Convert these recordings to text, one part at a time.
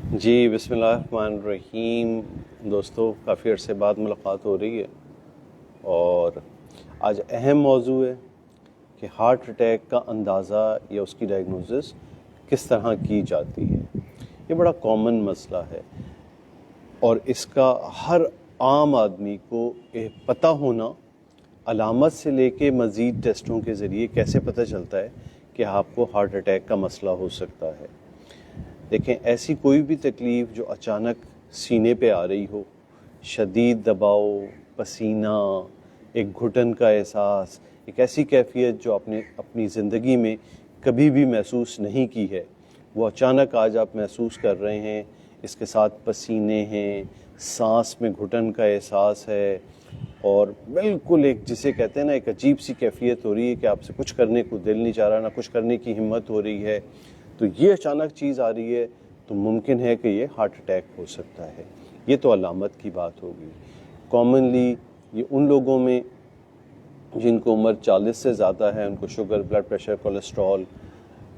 जी बिस्मिल्लाहिर्रहमानिर्रहीम। दोस्तों, काफ़ी अरसे बाद मुलाकात हो रही है और आज अहम मौजू है कि हार्ट अटैक का अंदाज़ा या उसकी डायग्नोसिस किस तरह की जाती है। ये बड़ा कॉमन मसला है और इसका हर आम आदमी को पता होना, अलामत से लेके मज़ीद टेस्टों के ज़रिए कैसे पता चलता है कि आपको हार्ट अटैक का मसला हो सकता है। देखें, ऐसी कोई भी तकलीफ़ जो अचानक सीने पे आ रही हो, शदीद दबाव, पसीना, एक घुटन का एहसास, एक ऐसी कैफियत जो आपने अपनी ज़िंदगी में कभी भी महसूस नहीं की है, वो अचानक आज आप महसूस कर रहे हैं। इसके साथ पसीने हैं, सांस में घुटन का एहसास है और बिल्कुल एक, जिसे कहते हैं ना, एक अजीब सी कैफियत हो रही है कि आपसे कुछ करने को दिल नहीं चाह रहा, ना कुछ करने की हिम्मत हो रही है। तो ये अचानक चीज़ आ रही है तो मुमकिन है कि ये हार्ट अटैक हो सकता है। ये तो अलामत की बात होगी। कॉमनली ये उन लोगों में जिनको उम्र 40 से ज़्यादा है, उनको शुगर, ब्लड प्रेशर, कोलेस्ट्रॉल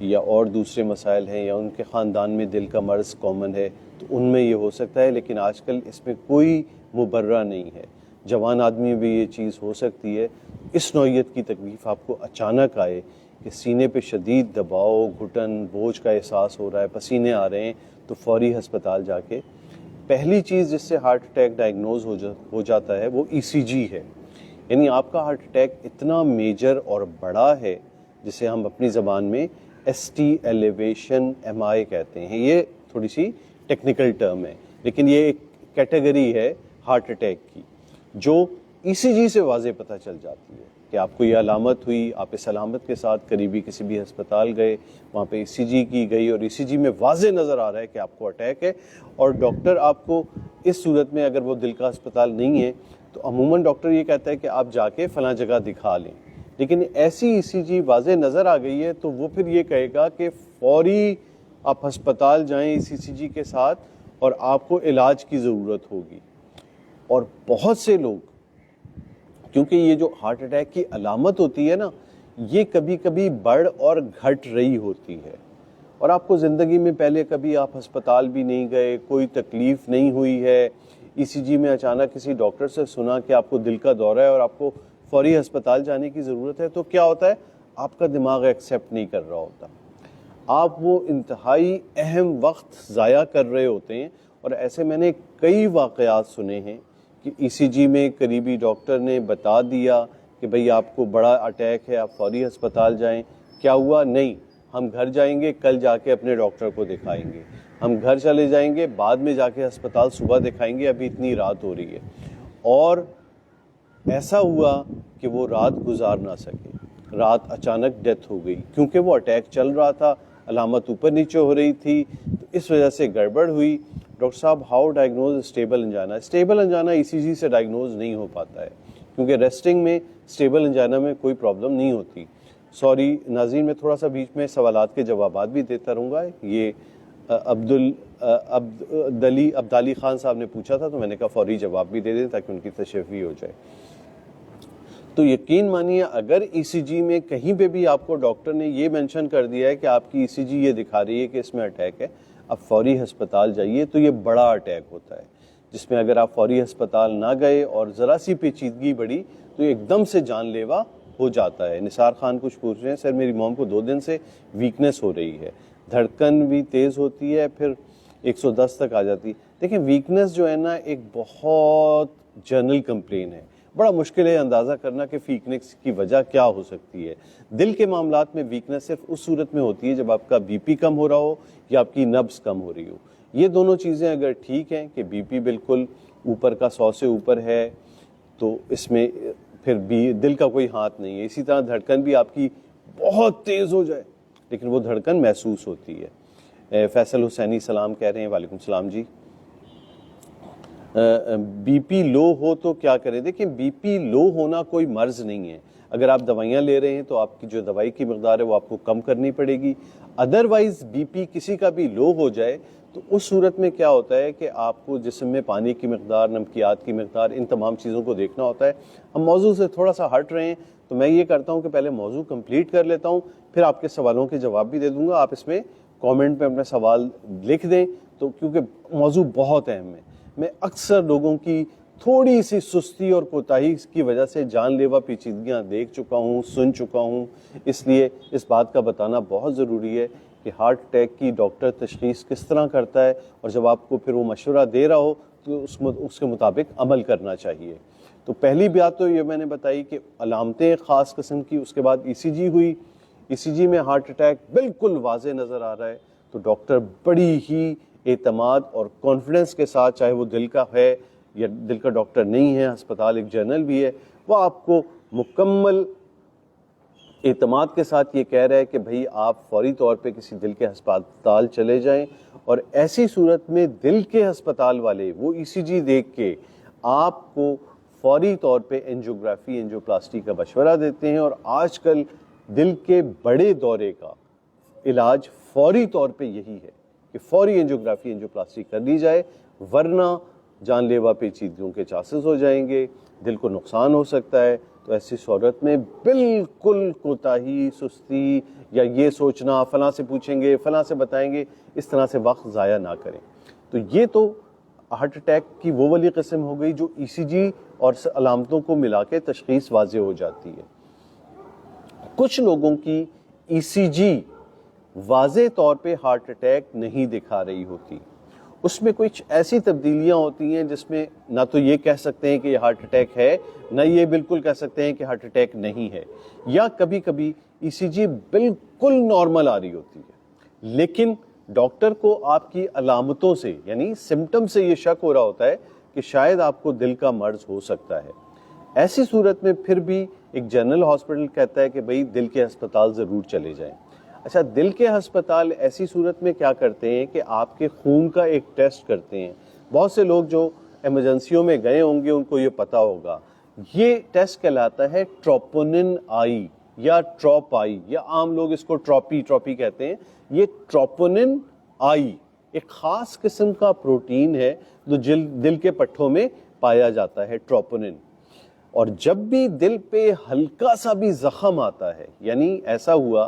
या और दूसरे मसाइल हैं, या उनके ख़ानदान में दिल का मर्ज़ कॉमन है, तो उनमें ये हो सकता है। लेकिन आजकल इसमें कोई मुबर्रा नहीं है, जवान आदमी में भी ये चीज़ हो सकती है। इस नौइयत की तकलीफ़ आपको अचानक आए कि सीने पे शदीद दबाव, घुटन, बोझ का एहसास हो रहा है, पसीने आ रहे हैं, तो फौरी हस्पताल जाके पहली चीज़ जिससे हार्ट अटैक डायग्नोज हो जाता है वो ईसीजी है। यानी आपका हार्ट अटैक इतना मेजर और बड़ा है जिसे हम अपनी ज़बान में ST एलिवेशन MI कहते हैं। ये थोड़ी सी टेक्निकल टर्म है, लेकिन ये एक कैटेगरी है हार्ट अटैक की जो ECG से वाज़े पता चल जाती है कि आपको ये अलामत हुई। आप इस अलामत के साथ करीबी किसी भी अस्पताल गए, वहाँ पे ECG की गई और ECG में वाज़े नज़र आ रहा है कि आपको अटैक है। और डॉक्टर आपको इस सूरत में, अगर वो दिल का अस्पताल नहीं है तो अमूमन डॉक्टर ये कहता है कि आप जाके फ़लाँ जगह दिखा लें। लेकिन ऐसी ECG वाज़े नज़र आ गई है तो वो फिर ये कहेगा कि फ़ौरी आप अस्पताल जाएँ इस ECG के साथ और आपको इलाज की ज़रूरत होगी। और बहुत से लोग, क्योंकि ये जो हार्ट अटैक की अलामत होती है ना, ये कभी कभी बढ़ और घट रही होती है और आपको ज़िंदगी में पहले कभी आप अस्पताल भी नहीं गए, कोई तकलीफ़ नहीं हुई है। ECG में अचानक किसी डॉक्टर से सुना कि आपको दिल का दौरा है और आपको फौरी अस्पताल जाने की ज़रूरत है, तो क्या होता है, आपका दिमाग एक्सेप्ट नहीं कर रहा होता। आप वो इंतहाई अहम वक्त ज़ाया कर रहे होते हैं। और ऐसे मैंने कई वाक़यात सुने हैं कि ECG में करीबी डॉक्टर ने बता दिया कि भाई आपको बड़ा अटैक है, आप फौरी अस्पताल जाएं। क्या हुआ? नहीं, हम घर जाएंगे, कल जाके अपने डॉक्टर को दिखाएंगे। हम घर चले जाएंगे, बाद में जाके अस्पताल सुबह दिखाएंगे, अभी इतनी रात हो रही है। और ऐसा हुआ कि वो रात गुजार ना सके, रात अचानक डेथ हो गई क्योंकि वो अटैक चल रहा था, अलामत ऊपर नीचे हो रही थी, तो इस वजह से गड़बड़ हुई। डॉक्टर साहब, how diagnose stable angina? Stable angina ECG से डायग्नोज नहीं हो पाता है क्योंकि रेस्टिंग में स्टेबल अंजाना में कोई प्रॉब्लम नहीं होती। सॉरी नाज़रीन, मैं थोड़ा सा बीच में सवालात के जवाबात भी देता रहूँगा। ये अब्दाली खान साहब ने पूछा था तो मैंने कहा फौरी जवाब भी दे दें ताकि उनकी तशफ़ी हो जाए। तो यकीन मानिए, अगर ECG में कहीं पे भी आपको डॉक्टर ने ये मेंशन कर दिया है कि आपकी ECG ये दिखा रही है कि इसमें अटैक है, आप फौरी अस्पताल जाइए, तो ये बड़ा अटैक होता है जिसमें अगर आप फौरी अस्पताल ना गए और ज़रा सी पेचीदगी बढ़ी तो एकदम से जानलेवा हो जाता है। निसार खान कुछ पूछ रहे हैं, सर मेरी मॉम को 2 दिन से वीकनेस हो रही है, धड़कन भी तेज़ होती है, फिर 110 तक आ जाती है। देखिए, वीकनेस जो है ना, एक बहुत जनरल कंप्लेन है। बड़ा मुश्किल है अंदाज़ा करना कि वीकनेस की वजह क्या हो सकती है। दिल के मामलात में वीकनेस सिर्फ उस सूरत में होती है जब आपका BP कम हो रहा हो या आपकी नब्ज़ कम हो रही हो। ये दोनों चीज़ें अगर ठीक हैं कि BP बिल्कुल ऊपर का 100 से ऊपर है, तो इसमें फिर भी दिल का कोई हाथ नहीं है। इसी तरह धड़कन भी आपकी बहुत तेज़ हो जाए लेकिन वो धड़कन महसूस होती है। फैसल हुसैनी सलाम कह रहे हैं, वालेकुम सलाम जी। BP लो हो तो क्या करें? देखिए, BP लो होना कोई मर्ज नहीं है। अगर आप दवाइयाँ ले रहे हैं तो आपकी जो दवाई की मकदार है वो आपको कम करनी पड़ेगी। अदरवाइज BP किसी का भी लो हो जाए तो उस सूरत में क्या होता है कि आपको जिस्म में पानी की मकदार, नमकियात की मकदार, इन तमाम चीज़ों को देखना होता है। हम मौजू से थोड़ा सा हट रहे हैं तो मैं ये करता हूँ कि पहले मौजू कंप्लीट कर लेता हूँ, फिर आपके सवालों के जवाब भी दे दूँगा। आप इसमें कमेंट में अपना सवाल लिख दें, तो क्योंकि मौजू बहुत अहम है। मैं अक्सर लोगों की थोड़ी सी सुस्ती और कोताही की वजह से जानलेवा पेचीदगियाँ देख चुका हूँ, सुन चुका हूँ, इसलिए इस बात का बताना बहुत ज़रूरी है कि हार्ट अटैक की डॉक्टर तशख़ीस किस तरह करता है, और जब आपको फिर वो मशवरा दे रहा हो तो उसके मुताबिक अमल करना चाहिए। तो पहली बात तो ये मैंने बताई कि अलामतें ख़ास किस्म की, उसके बाद ईसीजी हुई, ईसीजी में हार्ट अटैक बिल्कुल वाज़े नज़र आ रहा है, तो डॉक्टर बड़ी ही एतमाद और कॉन्फिडेंस के साथ, चाहे वो दिल का है या दिल का डॉक्टर नहीं है, अस्पताल एक जर्नल भी है, वो आपको मुकम्मल एतमाद के साथ ये कह रहा है कि भाई आप फौरी तौर पे किसी दिल के अस्पताल चले जाएं, और ऐसी सूरत में दिल के अस्पताल वाले वो ईसीजी देख के आपको फौरी तौर पे एंजियोग्राफी, एंजियोप्लास्टी का मशवरा देते हैं। और आजकल दिल के बड़े दौरे का इलाज फौरी तौर पे यही है कि फौरी एंजियोग्राफी, एंजियोप्लास्टी कर ली जाए, वरना जानलेवा पेचीदगियों के चांसेस हो जाएंगे, दिल को नुकसान हो सकता है। तो ऐसी सूरत में बिल्कुल कोताही, सुस्ती या ये सोचना फलां से पूछेंगे, फलां से बताएंगे, इस तरह से वक्त ज़ाया ना करें। तो ये तो हार्ट अटैक की वो वाली किस्म हो गई जो ईसीजी और अलामतों को मिला के तशख़ीस वाज़े हो जाती है। कुछ लोगों की ईसीजी वाज़े तौर पे हार्ट अटैक नहीं दिखा रही होती, उसमें कुछ ऐसी तब्दीलियां होती हैं जिसमें ना तो ये कह सकते हैं कि ये हार्ट अटैक है, ना ये बिल्कुल कह सकते हैं कि हार्ट अटैक नहीं है, या कभी कभी ईसीजी बिल्कुल नॉर्मल आ रही होती है, लेकिन डॉक्टर को आपकी अलामतों से यानी सिम्टम से ये शक हो रहा होता है कि शायद आपको दिल का मर्ज हो सकता है। ऐसी सूरत में फिर भी एक जनरल हॉस्पिटल कहता है कि भाई दिल के अस्पताल ज़रूर चले जाएं। अच्छा, दिल के अस्पताल ऐसी सूरत में क्या करते हैं कि आपके खून का एक टेस्ट करते हैं। बहुत से लोग जो इमरजेंसियों में गए होंगे उनको ये पता होगा, ये टेस्ट कहलाता है ट्रोपोनिन आई या ट्रॉप आई, या आम लोग इसको ट्रॉपी कहते हैं। ये ट्रोपोनिन आई एक ख़ास किस्म का प्रोटीन है जो दिल के पट्टों में पाया जाता है, ट्रोपोनिन। और जब भी दिल पे हल्का सा भी ज़ख्म आता है, यानी ऐसा हुआ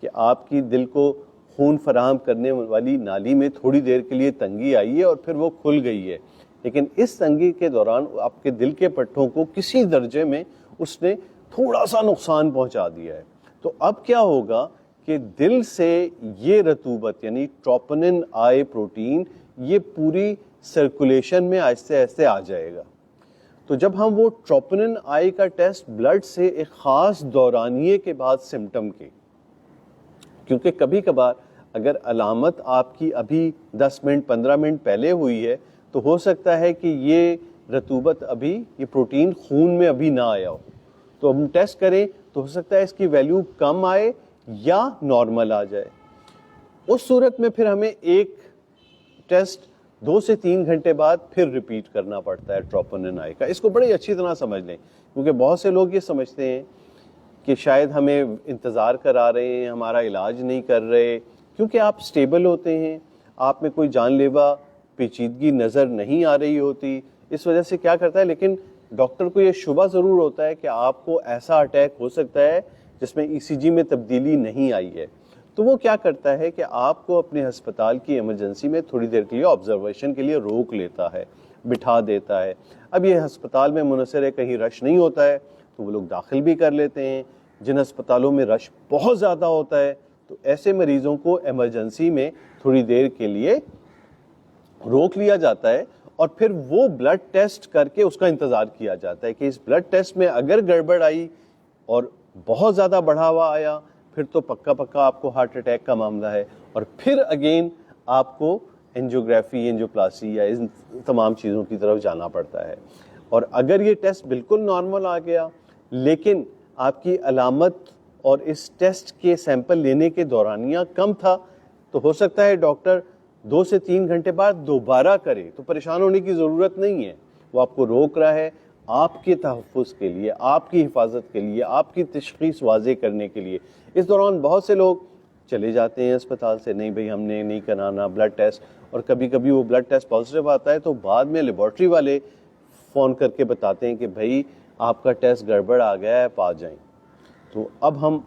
कि आपकी दिल को खून फराहम करने वाली नाली में थोड़ी देर के लिए तंगी आई है और फिर वो खुल गई है, लेकिन इस तंगी के दौरान आपके दिल के पट्टों को किसी दर्जे में उसने थोड़ा सा नुकसान पहुंचा दिया है, तो अब क्या होगा कि दिल से ये रतूबत यानी ट्रोपोनिन आई प्रोटीन ये पूरी सर्कुलेशन में आहिस्ते आहिस्ते आ जाएगा। तो जब हम वो ट्रोपोनिन आई का टेस्ट ब्लड से एक ख़ास दौरानिए के बाद सिम्टम के, क्योंकि कभी कभार अगर अलामत आपकी अभी 10 मिनट 15 मिनट पहले हुई है तो हो सकता है कि ये रतूबत अभी, ये प्रोटीन खून में अभी ना आया हो, तो हम टेस्ट करें तो हो सकता है इसकी वैल्यू कम आए या नॉर्मल आ जाए। उस सूरत में फिर हमें एक टेस्ट 2 से 3 घंटे बाद फिर रिपीट करना पड़ता है ट्रोपोनिन आई का। इसको बड़ी अच्छी तरह समझ लें, क्योंकि बहुत से लोग ये समझते हैं कि शायद हमें इंतज़ार करा रहे हैं, हमारा इलाज नहीं कर रहे, क्योंकि आप स्टेबल होते हैं, आप में कोई जानलेवा पेचीदगी नज़र नहीं आ रही होती, इस वजह से क्या करता है, लेकिन डॉक्टर को ये शुबा ज़रूर होता है कि आपको ऐसा अटैक हो सकता है जिसमें ईसीजी में तब्दीली नहीं आई है। तो वो क्या करता है कि आपको अपने अस्पताल की इमरजेंसी में थोड़ी देर के लिए ऑब्जर्वेशन के लिए रोक लेता है, बिठा देता है। अब ये अस्पताल में मुनसर है, कहीं रश नहीं होता है तो वो लोग दाखिल भी कर लेते हैं। जिन अस्पतालों में रश बहुत ज़्यादा होता है तो ऐसे मरीज़ों को इमरजेंसी में थोड़ी देर के लिए रोक लिया जाता है और फिर वो ब्लड टेस्ट करके उसका इंतज़ार किया जाता है कि इस ब्लड टेस्ट में अगर गड़बड़ आई और बहुत ज़्यादा बढ़ावा आया फिर तो पक्का आपको हार्ट अटैक का मामला है, और फिर अगेन आपको एंजियोग्राफी, एंजियोप्लास्टी या इन तमाम चीज़ों की तरफ जाना पड़ता है। और अगर ये टेस्ट बिल्कुल नॉर्मल आ गया लेकिन आपकी अलामत और इस टेस्ट के सैंपल लेने के दौरानिया कम था, तो हो सकता है डॉक्टर 2 से 3 घंटे बाद दोबारा करे, तो परेशान होने की ज़रूरत नहीं है। वो आपको रोक रहा है आपके तहफ़्फ़ुज़ के लिए, आपकी हिफाजत के लिए, आपकी तशख़ीस वाज़े करने के लिए। इस दौरान बहुत से लोग चले जाते हैं अस्पताल से, नहीं भाई हमने नहीं कराना ब्लड टेस्ट, और कभी कभी वो ब्लड टेस्ट पॉजिटिव आता है तो बाद में लेबॉर्ट्री वाले फ़ोन करके बताते हैं कि भाई आपका टेस्ट गड़बड़ आ गया है, आप आ जाएं। तो अब हम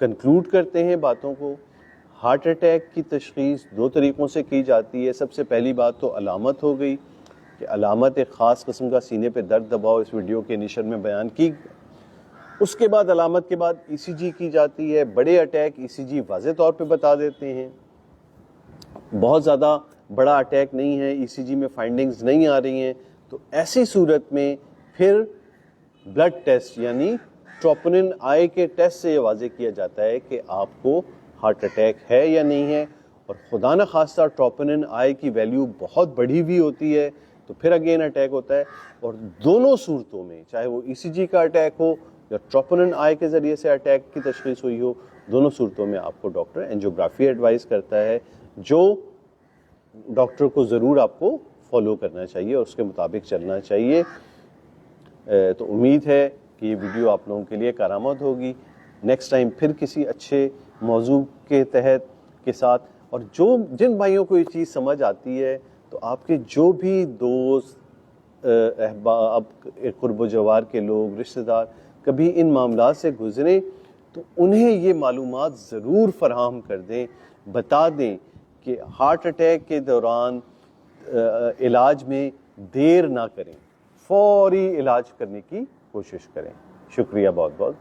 कंक्लूड करते हैं बातों को। हार्ट अटैक की तशख़ीस दो तरीक़ों से की जाती है। सबसे पहली बात तो अलामत हो गई कि अलामत एक ख़ास किस्म का सीने पे दर्द दबाव इस वीडियो के इनिशियल में बयान की। उसके बाद अलामत के बाद ईसीजी की जाती है। बड़े अटैक ईसीजी वाज़े तौर पे बता देते हैं। बहुत ज़्यादा बड़ा अटैक नहीं है, ईसीजी में फाइंडिंग्स नहीं आ रही हैं, तो ऐसी सूरत में फिर ब्लड टेस्ट यानी ट्रोपोनिन आई के टेस्ट से ये वाज़े किया जाता है कि आपको हार्ट अटैक है या नहीं है। और खुदा न खास्ता ट्रोपोनिन आई की वैल्यू बहुत बढ़ी हुई होती है तो फिर अगेन अटैक होता है। और दोनों सूरतों में, चाहे वो ईसीजी का अटैक हो या ट्रोपोनिन आई के ज़रिए से अटैक की तशख़ीस हुई हो, दोनों सूरतों में आपको डॉक्टर एंजियोग्राफी एडवाइस करता है, जो डॉक्टर को ज़रूर आपको फॉलो करना चाहिए और उसके मुताबिक चलना चाहिए। तो उम्मीद है कि ये वीडियो आप लोगों के लिए कारामद होगी। नेक्स्ट टाइम फिर किसी अच्छे मौजू के तहत के साथ, और जिन भाइयों को ये चीज़ समझ आती है तो आपके जो भी दोस्त अहबाब क़ुर्ब जवार के लोग, रिश्तेदार कभी इन मामलात से गुज़रें तो उन्हें ये मालूमात ज़रूर फराहम कर दें, बता दें कि हार्ट अटैक के दौरान इलाज में देर ना करें, फौरी इलाज करने की कोशिश करें। शुक्रिया बहुत बहुत।